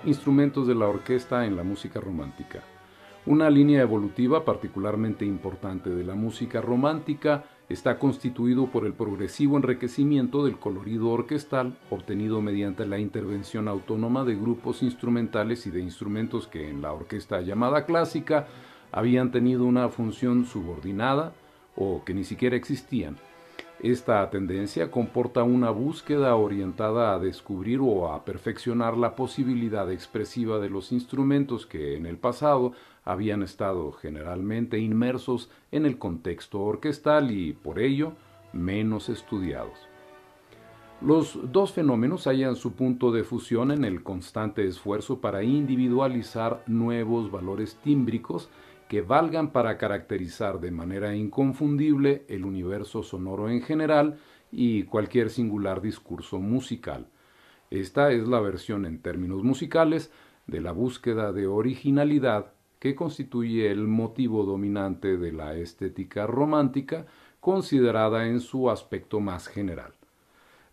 Instrumentos de la orquesta en la música romántica. Una línea evolutiva particularmente importante de la música romántica está constituido por el progresivo enriquecimiento del colorido orquestal obtenido mediante la intervención autónoma de grupos instrumentales y de instrumentos que en la orquesta llamada clásica habían tenido una función subordinada o que ni siquiera existían. Esta tendencia comporta una búsqueda orientada a descubrir o a perfeccionar la posibilidad expresiva de los instrumentos que en el pasado habían estado generalmente inmersos en el contexto orquestal y, por ello, menos estudiados. Los dos fenómenos hallan su punto de fusión en el constante esfuerzo para individualizar nuevos valores tímbricos que valgan para caracterizar de manera inconfundible el universo sonoro en general y cualquier singular discurso musical. Esta es la versión en términos musicales de la búsqueda de originalidad que constituye el motivo dominante de la estética romántica, considerada en su aspecto más general.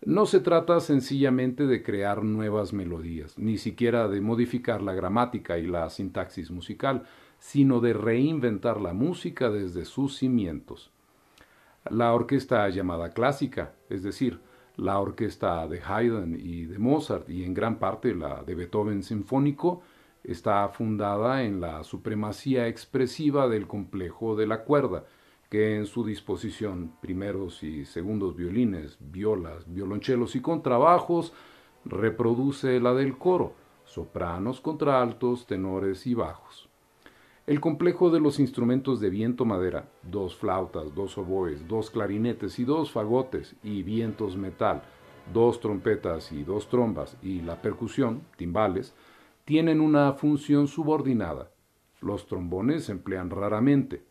No se trata sencillamente de crear nuevas melodías, ni siquiera de modificar la gramática y la sintaxis musical, sino de reinventar la música desde sus cimientos. La orquesta llamada clásica, es decir, la orquesta de Haydn y de Mozart y en gran parte la de Beethoven sinfónico, está fundada en la supremacía expresiva del complejo de la cuerda, que en su disposición primeros y segundos violines, violas, violonchelos y contrabajos reproduce la del coro, sopranos, contraltos, tenores y bajos. El complejo de los instrumentos de viento-madera, dos flautas, dos oboes, dos clarinetes y dos fagotes, y vientos metal, dos trompetas y dos trombas, y la percusión, timbales, tienen una función subordinada. Los trombones se emplean raramente.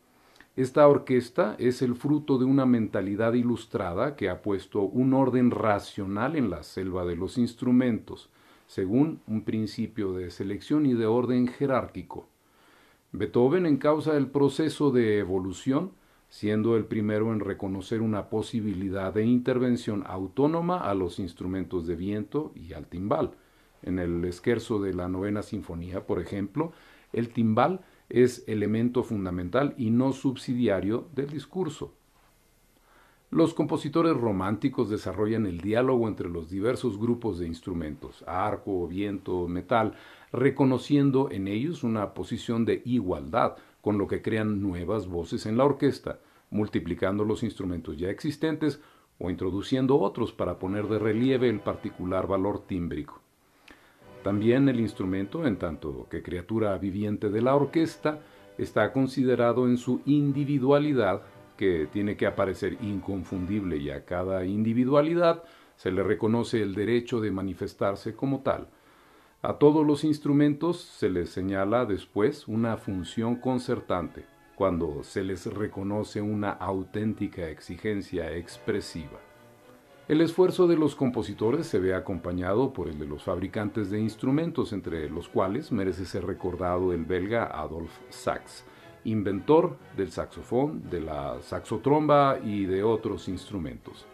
Esta orquesta es el fruto de una mentalidad ilustrada que ha puesto un orden racional en la selva de los instrumentos, según un principio de selección y de orden jerárquico. Beethoven encausa el proceso de evolución, siendo el primero en reconocer una posibilidad de intervención autónoma a los instrumentos de viento y al timbal. En el scherzo de la Novena Sinfonía, por ejemplo, el timbal es elemento fundamental y no subsidiario del discurso. Los compositores románticos desarrollan el diálogo entre los diversos grupos de instrumentos, arco, viento, metal, reconociendo en ellos una posición de igualdad, con lo que crean nuevas voces en la orquesta, multiplicando los instrumentos ya existentes o introduciendo otros para poner de relieve el particular valor tímbrico. También el instrumento, en tanto que criatura viviente de la orquesta, está considerado en su individualidad, que tiene que aparecer inconfundible, y a cada individualidad se le reconoce el derecho de manifestarse como tal. A todos los instrumentos se les señala después una función concertante, cuando se les reconoce una auténtica exigencia expresiva. El esfuerzo de los compositores se ve acompañado por el de los fabricantes de instrumentos, entre los cuales merece ser recordado el belga Adolphe Sax, inventor del saxofón, de la saxotromba y de otros instrumentos.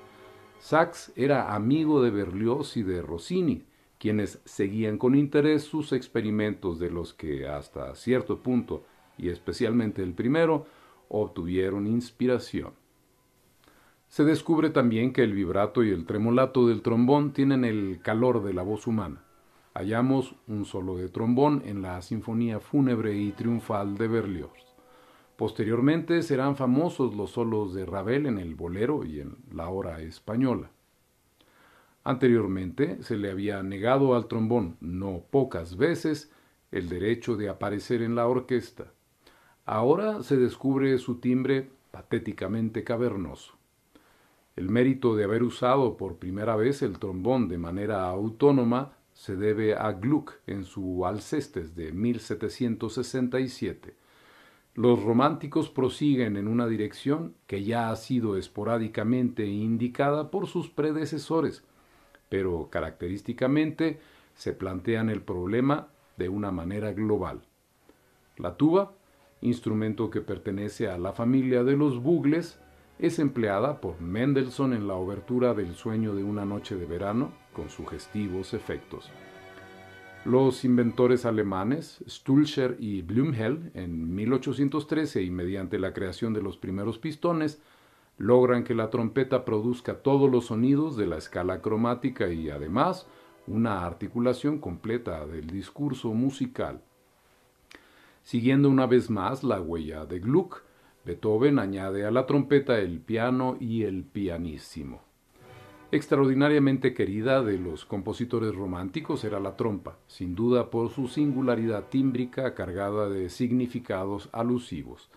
Sax era amigo de Berlioz y de Rossini, quienes seguían con interés sus experimentos, de los que hasta cierto punto, y especialmente el primero, obtuvieron inspiración. Se descubre también que el vibrato y el tremolato del trombón tienen el calor de la voz humana. Hallamos un solo de trombón en la Sinfonía Fúnebre y Triunfal de Berlioz. Posteriormente serán famosos los solos de Ravel en el Bolero y en la Hora Española. Anteriormente se le había negado al trombón, no pocas veces, el derecho de aparecer en la orquesta. Ahora se descubre su timbre patéticamente cavernoso. El mérito de haber usado por primera vez el trombón de manera autónoma se debe a Gluck en su Alcestes de 1767. Los románticos prosiguen en una dirección que ya ha sido esporádicamente indicada por sus predecesores, pero característicamente se plantean el problema de una manera global. La tuba, instrumento que pertenece a la familia de los bugles, es empleada por Mendelssohn en la obertura del Sueño de una noche de verano, con sugestivos efectos. Los inventores alemanes Stulcher y Blümel en 1813 y mediante la creación de los primeros pistones logran que la trompeta produzca todos los sonidos de la escala cromática y además una articulación completa del discurso musical. Siguiendo una vez más la huella de Gluck, Beethoven añade a la trompeta el piano y el pianissimo. Extraordinariamente querida de los compositores románticos era la trompa, sin duda por su singularidad tímbrica cargada de significados alusivos.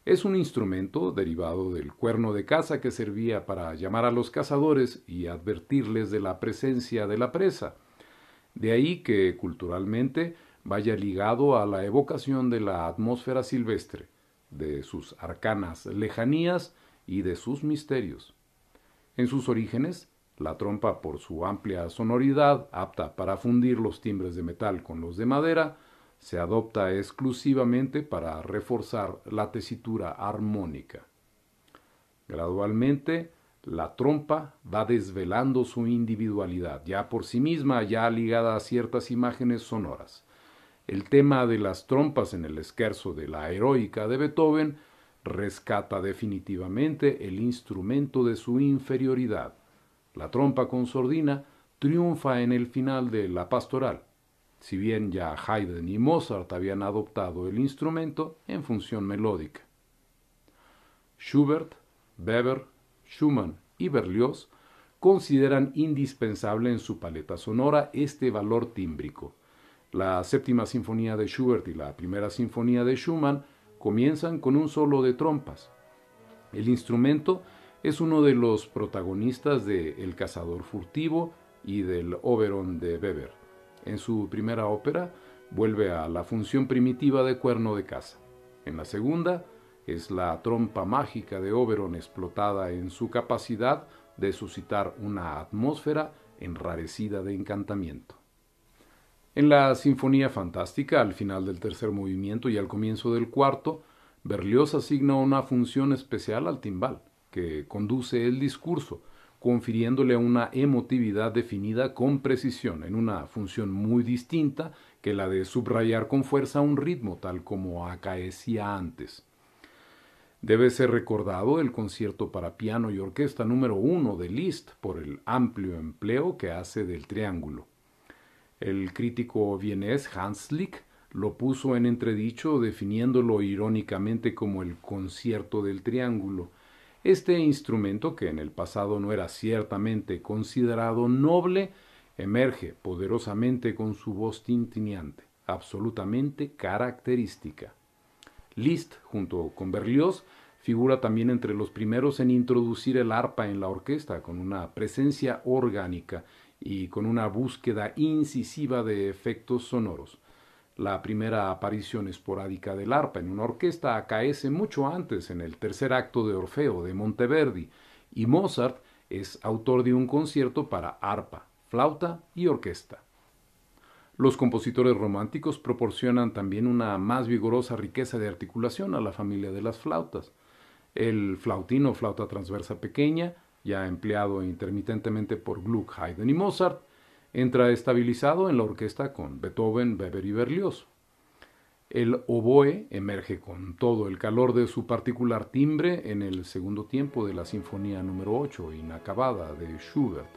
Es un instrumento derivado del cuerno de caza que servía para llamar a los cazadores y advertirles de la presencia de la presa. De ahí que, culturalmente, vaya ligado a la evocación de la atmósfera silvestre, de sus arcanas lejanías y de sus misterios. En sus orígenes, la trompa, por su amplia sonoridad, apta para fundir los timbres de metal con los de madera, se adopta exclusivamente para reforzar la tesitura armónica. Gradualmente, la trompa va desvelando su individualidad, ya por sí misma, ya ligada a ciertas imágenes sonoras. El tema de las trompas en el scherzo de la Heroica de Beethoven rescata definitivamente el instrumento de su inferioridad. La trompa con sordina triunfa en el final de la Pastoral, si bien ya Haydn y Mozart habían adoptado el instrumento en función melódica. Schubert, Weber, Schumann y Berlioz consideran indispensable en su paleta sonora este valor tímbrico. La séptima sinfonía de Schubert y la primera sinfonía de Schumann comienzan con un solo de trompas. El instrumento es uno de los protagonistas de El cazador furtivo y del Oberon de Weber. En su primera ópera vuelve a la función primitiva de cuerno de caza. En la segunda es la trompa mágica de Oberon explotada en su capacidad de suscitar una atmósfera enrarecida de encantamiento. En la Sinfonía Fantástica, al final del tercer movimiento y al comienzo del cuarto, Berlioz asigna una función especial al timbal, que conduce el discurso, confiriéndole una emotividad definida con precisión, en una función muy distinta que la de subrayar con fuerza un ritmo, tal como acaecía antes. Debe ser recordado el concierto para piano y orquesta número 1 de Liszt por el amplio empleo que hace del triángulo. El crítico vienés Hans Lick lo puso en entredicho definiéndolo irónicamente como el concierto del triángulo. Este instrumento, que en el pasado no era ciertamente considerado noble, emerge poderosamente con su voz tintineante, absolutamente característica. Liszt, junto con Berlioz, figura también entre los primeros en introducir el arpa en la orquesta con una presencia orgánica y con una búsqueda incisiva de efectos sonoros. La primera aparición esporádica del arpa en una orquesta acaece mucho antes, en el tercer acto de Orfeo de Monteverdi, y Mozart es autor de un concierto para arpa, flauta y orquesta. Los compositores románticos proporcionan también una más vigorosa riqueza de articulación a la familia de las flautas. El flautín o flauta transversa pequeña, ya empleado intermitentemente por Gluck, Haydn y Mozart, entra estabilizado en la orquesta con Beethoven, Weber y Berlioz. El oboe emerge con todo el calor de su particular timbre en el segundo tiempo de la Sinfonía número 8, inacabada, de Schubert.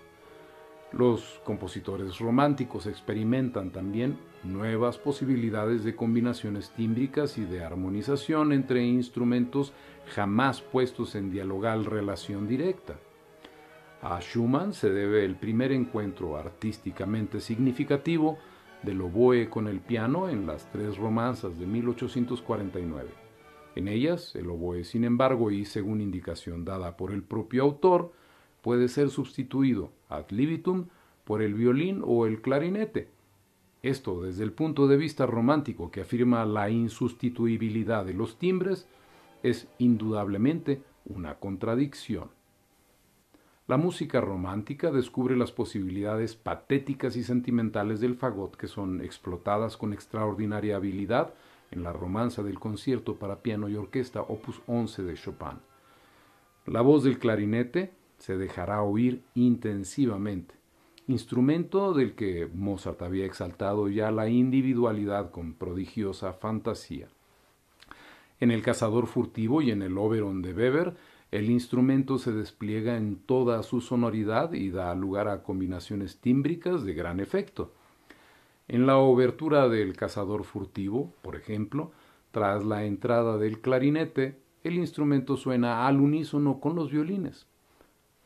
Los compositores románticos experimentan también nuevas posibilidades de combinaciones tímbricas y de armonización entre instrumentos jamás puestos en dialogal relación directa. A Schumann se debe el primer encuentro artísticamente significativo del oboe con el piano en las tres romanzas de 1849. En ellas, el oboe, sin embargo, y según indicación dada por el propio autor, puede ser sustituido ad libitum por el violín o el clarinete. Esto, desde el punto de vista romántico que afirma la insustituibilidad de los timbres, es indudablemente una contradicción. La música romántica descubre las posibilidades patéticas y sentimentales del fagot que son explotadas con extraordinaria habilidad en la romanza del concierto para piano y orquesta opus 11 de Chopin. La voz del clarinete se dejará oír intensivamente. instrumento del que Mozart había exaltado ya la individualidad con prodigiosa fantasía. En el cazador furtivo y en el Oberon de Weber, el instrumento se despliega en toda su sonoridad y da lugar a combinaciones tímbricas de gran efecto. En la obertura del cazador furtivo, por ejemplo, tras la entrada del clarinete, el instrumento suena al unísono con los violines.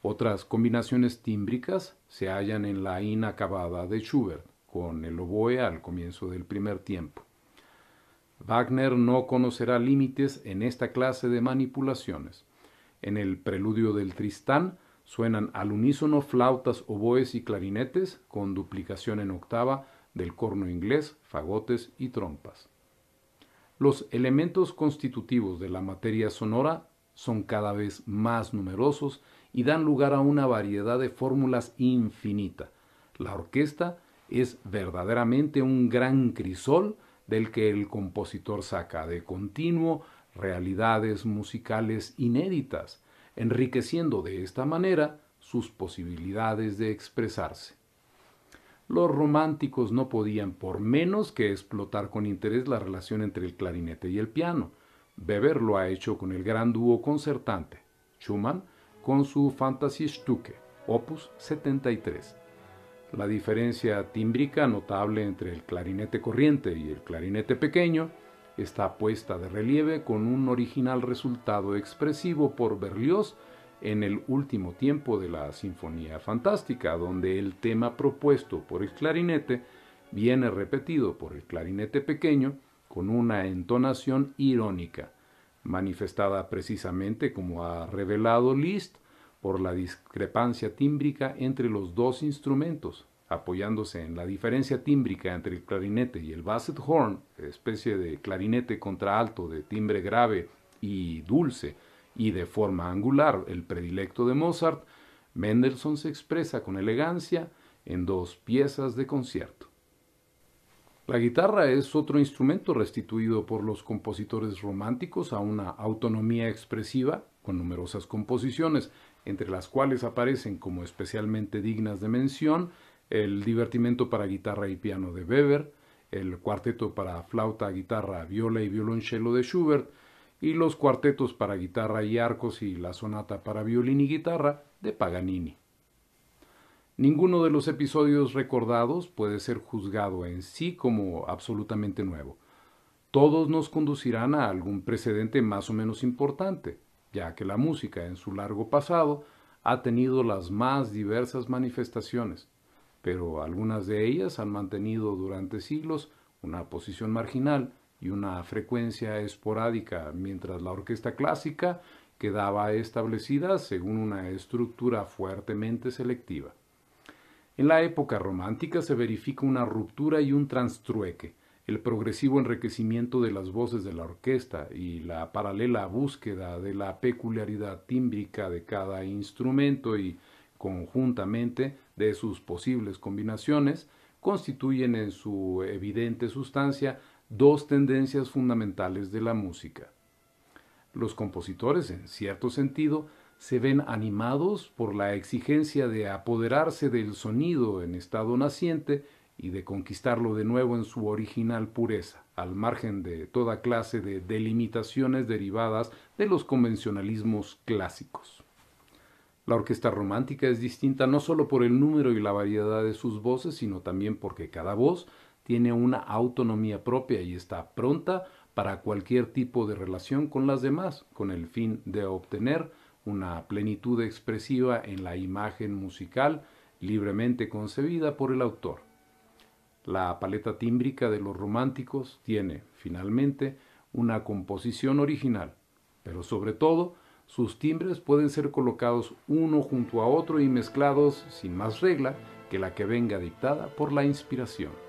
Otras combinaciones tímbricas se hallan en la inacabada de Schubert, con el oboe al comienzo del primer tiempo. Wagner no conocerá límites en esta clase de manipulaciones. En el preludio del Tristán suenan al unísono flautas, oboes y clarinetes con duplicación en octava del corno inglés, fagotes y trompas. Los elementos constitutivos de la materia sonora son cada vez más numerosos y dan lugar a una variedad de fórmulas infinita. La orquesta es verdaderamente un gran crisol del que el compositor saca de continuo realidades musicales inéditas, enriqueciendo de esta manera sus posibilidades de expresarse. Los románticos no podían por menos que explotar con interés la relación entre el clarinete y el piano. Weber lo ha hecho con el gran dúo concertante, Schumann con su Fantasiestücke, opus 73. La diferencia tímbrica notable entre el clarinete corriente y el clarinete pequeño está puesta de relieve con un original resultado expresivo por Berlioz en el último tiempo de la Sinfonía Fantástica, donde el tema propuesto por el clarinete viene repetido por el clarinete pequeño con una entonación irónica, manifestada precisamente, como ha revelado Liszt, por la discrepancia tímbrica entre los dos instrumentos, apoyándose en la diferencia tímbrica entre el clarinete y el basset horn, especie de clarinete contralto de timbre grave y dulce y de forma angular, el predilecto de Mozart. Mendelssohn se expresa con elegancia en dos piezas de concierto. La guitarra es otro instrumento restituido por los compositores románticos a una autonomía expresiva con numerosas composiciones, entre las cuales aparecen como especialmente dignas de mención el divertimento para guitarra y piano de Weber, el cuarteto para flauta, guitarra, viola y violonchelo de Schubert, y los cuartetos para guitarra y arcos y la sonata para violín y guitarra de Paganini. Ninguno de los episodios recordados puede ser juzgado en sí como absolutamente nuevo. Todos nos conducirán a algún precedente más o menos importante, ya que la música en su largo pasado ha tenido las más diversas manifestaciones, pero algunas de ellas han mantenido durante siglos una posición marginal y una frecuencia esporádica, mientras la orquesta clásica quedaba establecida según una estructura fuertemente selectiva. En la época romántica se verifica una ruptura y un trastrueque, el progresivo enriquecimiento de las voces de la orquesta y la paralela búsqueda de la peculiaridad tímbrica de cada instrumento y, conjuntamente, de sus posibles combinaciones, constituyen en su evidente sustancia dos tendencias fundamentales de la música. Los compositores, en cierto sentido, se ven animados por la exigencia de apoderarse del sonido en estado naciente y de conquistarlo de nuevo en su original pureza, al margen de toda clase de delimitaciones derivadas de los convencionalismos clásicos. La orquesta romántica es distinta no solo por el número y la variedad de sus voces, sino también porque cada voz tiene una autonomía propia y está pronta para cualquier tipo de relación con las demás, con el fin de obtener una plenitud expresiva en la imagen musical libremente concebida por el autor. La paleta tímbrica de los románticos tiene, finalmente, una composición original, pero sobre todo, sus timbres pueden ser colocados uno junto a otro y mezclados sin más regla que la que venga dictada por la inspiración.